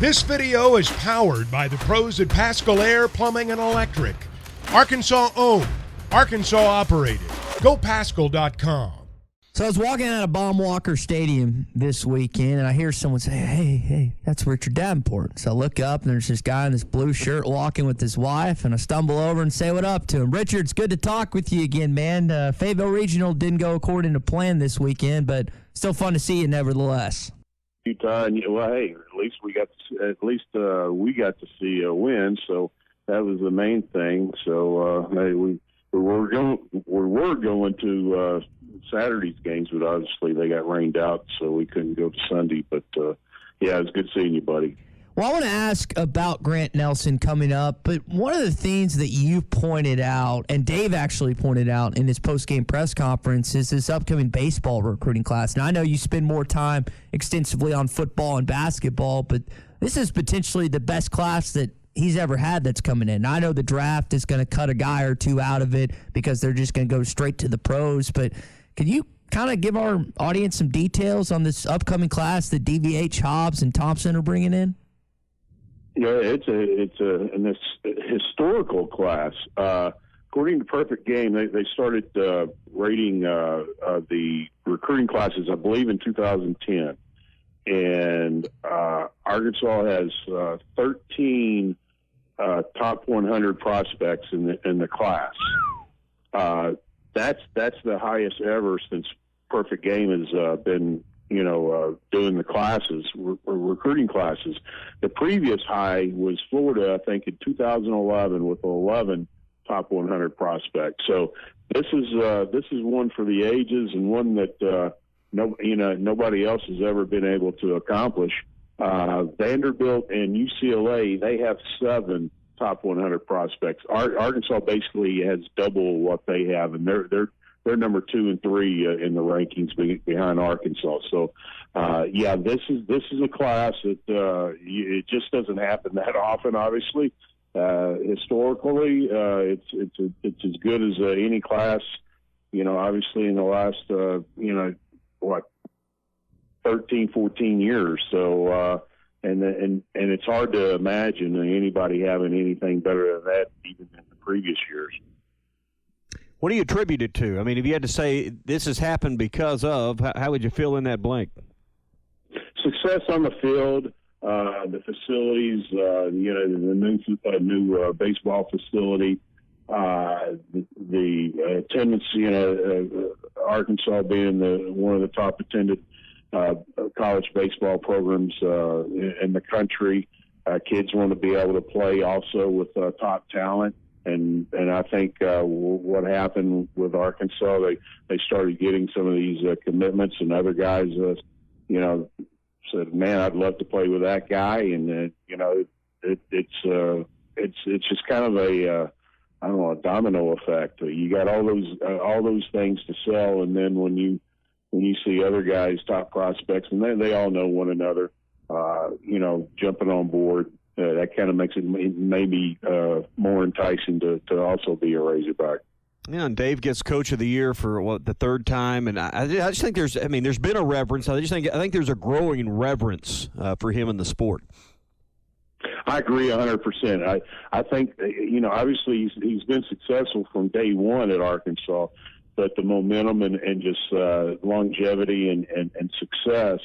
This video is powered by the pros at Pascal Air Plumbing and Electric. Arkansas owned, Arkansas operated. GoPascal.com. So I was walking out of Baum Walker Stadium this weekend, and I hear someone say, hey, that's Richard Davenport. So I look up, and there's this guy in this blue shirt walking with his wife, and I stumble over and say what up to him. Richard, it's good to talk with you again, man. Fayetteville Regional didn't go according to plan this weekend, but still fun to see you nevertheless. Well, hey, at least we got to see a win, so that was the main thing. So hey, we were going to Saturday's games, but obviously they got rained out, so we couldn't go to Sunday. But yeah, it was good seeing you, buddy. Well, I want to ask about Grant Nelson coming up, but one of the things that you pointed out, and Dave actually pointed out in his post-game press conference, is this upcoming baseball recruiting class. Now, I know you spend more time extensively on football and basketball, but this is potentially the best class that he's ever had that's coming in. Now, I know the draft is going to cut a guy or two out of it because they're just going to go straight to the pros, but can you kind of give our audience some details on this upcoming class that DVH, Hobbs, and Thompson are bringing in? Yeah, it's an historical class. According to Perfect Game, they started rating the recruiting classes, I believe, in 2010, and Arkansas has 13 top 100 prospects in the class. That's the highest ever since Perfect Game has been doing the classes, recruiting classes. The previous high was Florida, I think, in 2011 with 11 top 100 prospects. So this is one for the ages and one that nobody else has ever been able to accomplish. Vanderbilt and UCLA, they have 7 top 100 prospects. Arkansas basically has double what they have, and they're number 2 and 3 in the rankings behind Arkansas. So, yeah, this is a class that it just doesn't happen that often. Obviously, historically, it's as good as any class. Obviously in the last 13, 14 years. So, and it's hard to imagine anybody having anything better than that, even in the previous years. What do you attribute it to? I mean, if you had to say this has happened because of, how would you fill in that blank? Success on the field, the facilities, the new baseball facility, the attendance, Arkansas being one of the top attended college baseball programs in the country. Kids want to be able to play also with top talent. And I think what happened with Arkansas, they started getting some of these commitments, and other guys, said, "Man, I'd love to play with that guy." And it's just kind of a domino effect. You got all those things to sell, and then when you see other guys, top prospects, and they all know one another, jumping on board. That kind of makes it maybe more enticing to also be a Razorback. Yeah, and Dave gets Coach of the Year for the third time, and I just think there's been a reverence. I think there's a growing reverence for him in the sport. I agree 100%. I think obviously he's been successful from day one at Arkansas, but the momentum and just longevity and success.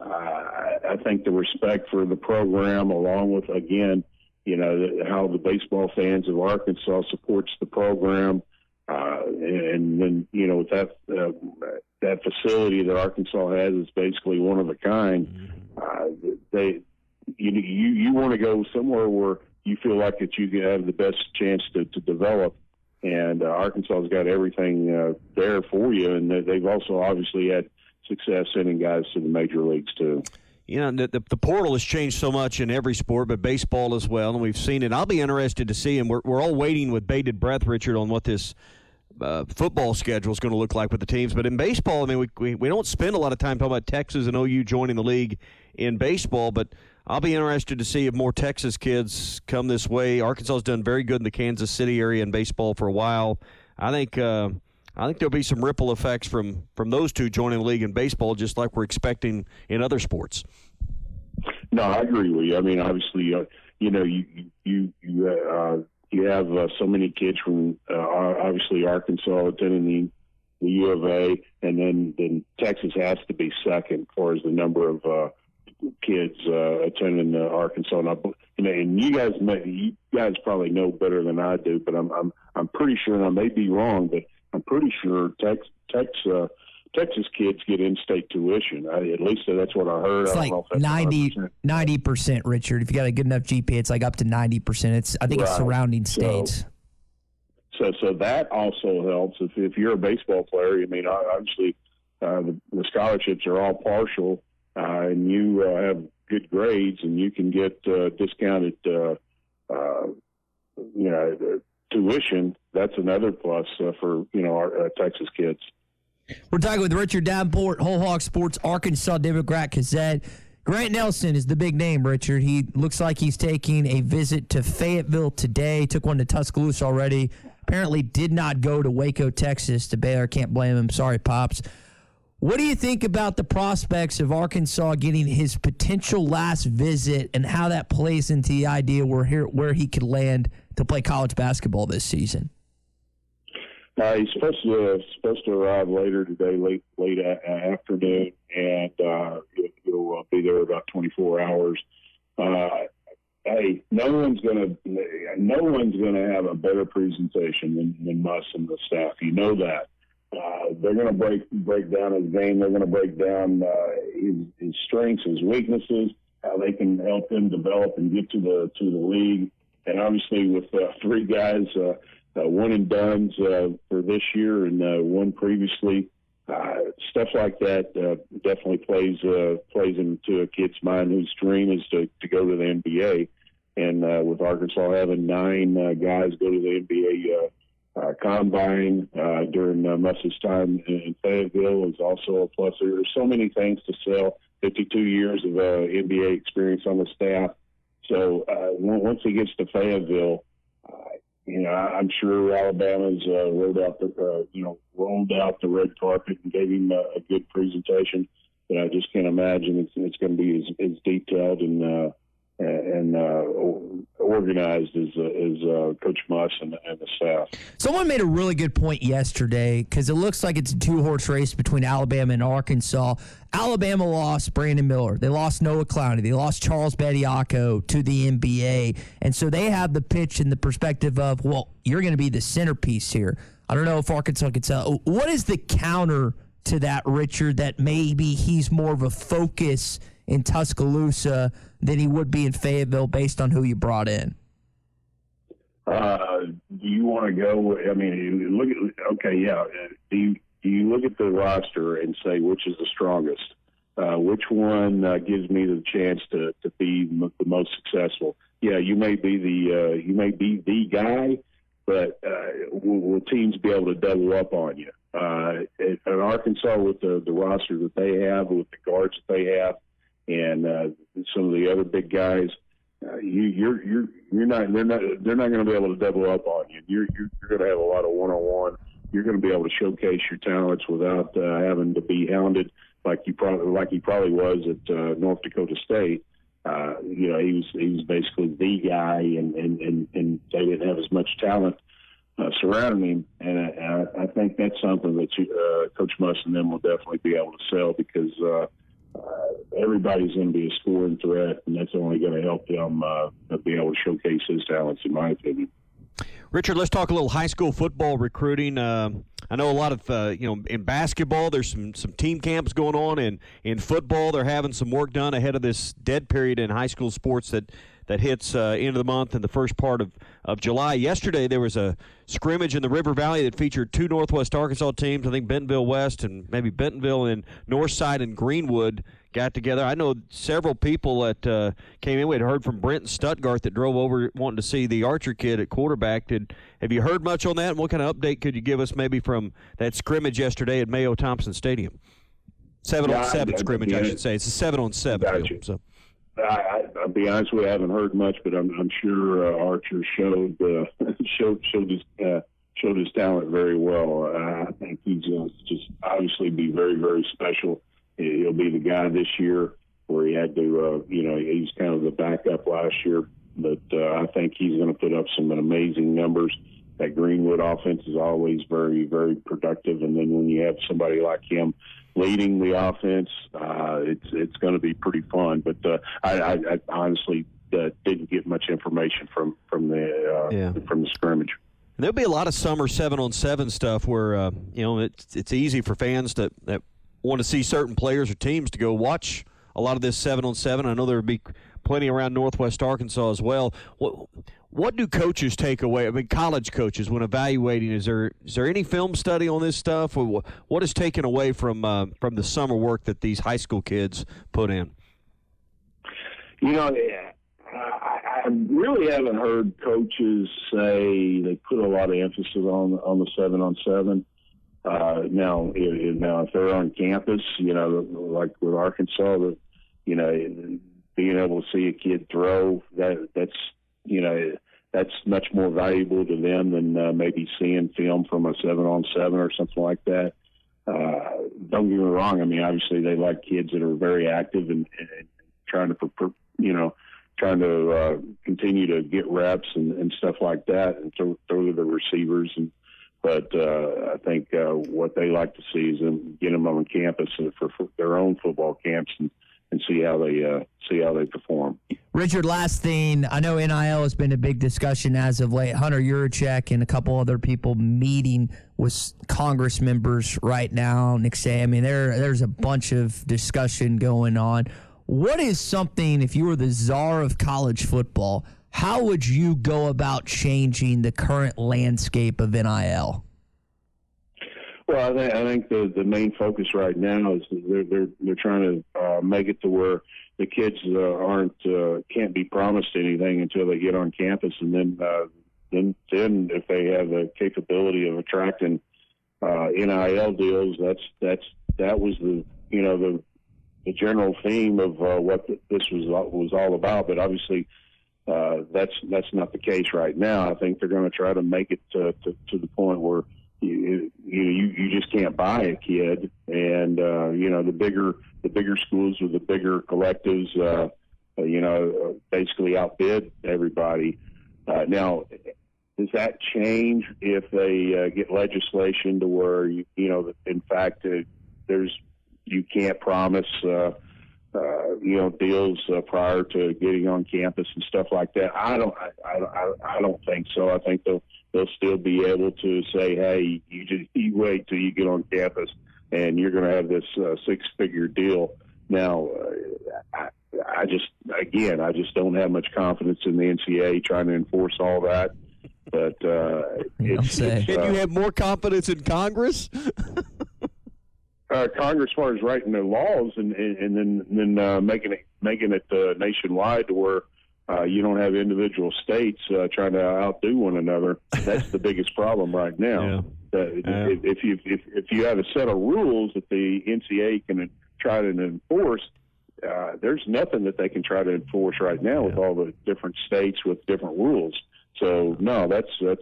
I think the respect for the program, along with, again, how the baseball fans of Arkansas supports the program, and then with that facility that Arkansas has is basically one of a kind. You want to go somewhere where you feel like that you have the best chance to develop, and Arkansas's got everything there for you, and they've also obviously had success sending guys to the major leagues too. The portal has changed so much in every sport, but baseball as well, and we've seen it. I'll be interested to see, and we're all waiting with bated breath, Richard, on what this football schedule is going to look like with the teams. But in baseball, we don't spend a lot of time talking about Texas and OU joining the league in baseball, but I'll be interested to see if more Texas kids come this way. Arkansas has done very good in the Kansas City area in baseball for a while. I think there'll be some ripple effects from those two joining the league in baseball, just like we're expecting in other sports. No, I agree with you. I mean, obviously, you have so many kids from obviously Arkansas attending the U of A, and then Texas has to be second as far as the number of kids attending Arkansas. And you guys probably know better than I do, but I'm pretty sure, and I may be wrong, but I'm pretty sure Texas kids get in-state tuition. At least that's what I heard. It's I like don't know if that's 90%, Richard. If you got a good enough GPA, it's like up to 90%. I think it's surrounding states. So that also helps. If you're a baseball player, I mean, obviously the scholarships are all partial, and you have good grades, and you can get discounted, tuition. That's another plus for our Texas kids. We're talking with Richard Davenport, Whole Hog Sports, Arkansas Democrat-Gazette. Grant Nelson is the big name, Richard. He looks like he's taking a visit to Fayetteville today. Took one to Tuscaloosa already. Apparently did not go to Waco, Texas to Baylor. Can't blame him. Sorry, Pops. What do you think about the prospects of Arkansas getting his potential last visit and how that plays into the idea where he could land to play college basketball this season? He's supposed to arrive later today, late afternoon, and he'll be there about 24 hours. Hey, no one's gonna have a better presentation than Muss and the staff. You know that. They're gonna break down his game. They're gonna break down his strengths, his weaknesses, how they can help him develop and get to the league. And obviously, with three guys. One and dones for this year and one previously. Stuff like that definitely plays into a kid's mind whose dream is to go to the NBA. And with Arkansas having 9 guys go to the NBA combine during Muss's time in Fayetteville is also a plus. There's so many things to sell. 52 years of NBA experience on the staff. So once he gets to Fayetteville, I'm sure Alabama's rolled out the red carpet and gave him a good presentation. But I just can't imagine it's going to be as detailed and organized as Coach Muss and the staff. Someone made a really good point yesterday because it looks like it's a 2-horse race between Alabama and Arkansas. Alabama lost Brandon Miller. They lost Noah Clowney. They lost Charles Bediako to the NBA. And so they have the pitch and the perspective of, well, you're going to be the centerpiece here. I don't know if Arkansas could sell. What is the counter to that, Richard, that maybe he's more of a focus in Tuscaloosa than he would be in Fayetteville based on who you brought in? Do you want to go? I mean, look at Do you look at the roster and say which is the strongest? Which one gives me the chance to be the most successful? Yeah, you may be the guy, but will teams be able to double up on you? In Arkansas, with the roster that they have, with the guards that they have, and some of the other big guys, they're not going to be able to double up on you. You're going to have a lot of one-on-one. You're going to be able to showcase your talents without having to be hounded like he probably was at North Dakota State. He was basically the guy, and they didn't have as much talent surrounding him. And I think that's something that Coach Muss and them will definitely be able to sell, because everybody's going to be a scoring threat, and that's only going to help him be able to showcase his talents, in my opinion. Richard, let's talk a little high school football recruiting. I know a lot of, in basketball, there's some team camps going on. And in football, they're having some work done ahead of this dead period in high school sports that hits end of the month and the first part of July. Yesterday, there was a scrimmage in the River Valley that featured 2 Northwest Arkansas teams. I think Bentonville West and maybe Bentonville and Northside and Greenwood got together. I know several people that came in. We had heard from Brent and Stuttgart that drove over wanting to see the Archer kid at quarterback. Have you heard much on that? And what kind of update could you give us maybe from that scrimmage yesterday at Mayo Thompson Stadium? 7-on-7 scrimmage, I should say. It's a 7-on-7 deal. So. I'll be honest with you, I haven't heard much, but I'm sure Archer showed his talent very well. I think he's going to just obviously be very, very special. He'll be the guy this year where he had to, he's kind of the backup last year. But I think he's going to put up some amazing numbers. That Greenwood offense is always very, very productive. And then when you have somebody like him leading the offense, it's going to be pretty fun. But I honestly didn't get much information from the scrimmage. There'll be a lot of summer 7-on-7 stuff where it's easy for fans that want to see certain players or teams to go watch a lot of this 7-on-7. I know there'll be plenty around Northwest Arkansas as well. What do coaches take away? I mean, college coaches, when evaluating, is there any film study on this stuff? Or what is taken away from the summer work that these high school kids put in? I really haven't heard coaches say they put a lot of emphasis on the 7-on-7. Now, if they're on campus, like with Arkansas, being able to see a kid throw, that's much more valuable to them than maybe seeing film from a 7-on-7 or something like that. Don't get me wrong. I mean, obviously they like kids that are very active and trying to continue to get reps and stuff like that and throw to the receivers. But I think what they like to see is them get them on campus for their own football camps and see how they perform. Richard, last thing, I know NIL has been a big discussion as of late. Hunter Yurachek and a couple other people meeting with Congress members right now. Nick Say, I mean, there's a bunch of discussion going on. What is something, if you were the czar of college football, how would you go about changing the current landscape of NIL? Well, I think the main focus right now is they're trying to make it to where the kids can't be promised anything until they get on campus, and then if they have the capability of attracting NIL deals, that was the general theme of what this was all about. But obviously, that's not the case right now. I think they're going to try to make it to the point where you just can't buy a kid, and the bigger schools with the bigger collectives, basically outbid everybody. Now, does that change if they get legislation to where in fact you can't promise deals prior to getting on campus and stuff like that? I don't think so. I think they'll still be able to say, hey, you wait till you get on campus and you're going to have this 6-figure deal. Now, I just don't have much confidence in the NCAA trying to enforce all that. But can you have more confidence in Congress? Congress, as far as writing their laws and then making it nationwide to where you don't have individual states trying to outdo one another. That's the biggest problem right now. Yeah. If you have a set of rules that the NCAA can try to enforce, there's nothing that they can try to enforce right now with all the different states with different rules. So no, that's the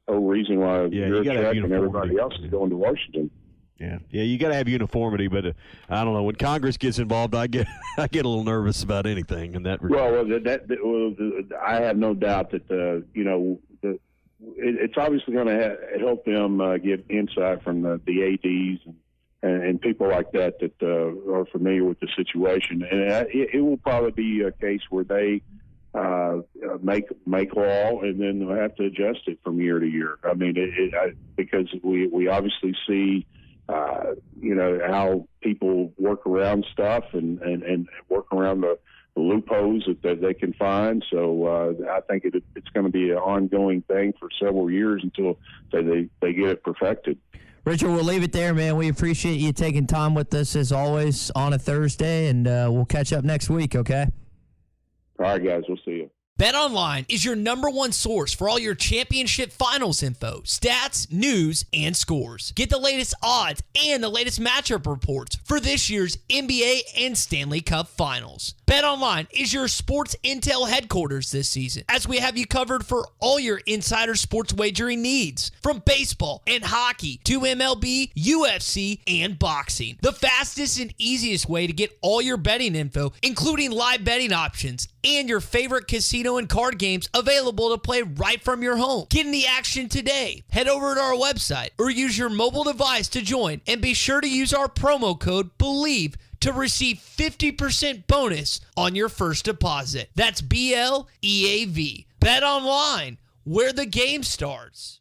whole reason why Yurachek and everybody else is going to Washington. Yeah, you got to have uniformity, but I don't know. When Congress gets involved, I get a little nervous about anything in that regard. Well, I have no doubt that it's obviously going to help them get insight from the ADs and people like that are familiar with the situation, and it will probably be a case where they make law and then they'll have to adjust it from year to year. I mean, because we obviously see. How people work around stuff and work around the loopholes that they can find. So I think it's going to be an ongoing thing for several years until they get it perfected. Richard, we'll leave it there, man. We appreciate you taking time with us as always on a Thursday, and we'll catch up next week, okay? All right, guys. We'll see you. BetOnline is your #1 source for all your championship finals info, stats, news, and scores. Get the latest odds and the latest matchup reports for this year's NBA and Stanley Cup Finals. BetOnline is your sports intel headquarters this season, as we have you covered for all your insider sports wagering needs, from baseball and hockey to MLB, UFC, and boxing. The fastest and easiest way to get all your betting info, including live betting options and your favorite casino and card games available to play right from your home. Get in the action today. Head over to our website or use your mobile device to join, and be sure to use our promo code BELIEVE to receive 50% bonus on your first deposit. That's BLEAV. Bet online, where the game starts.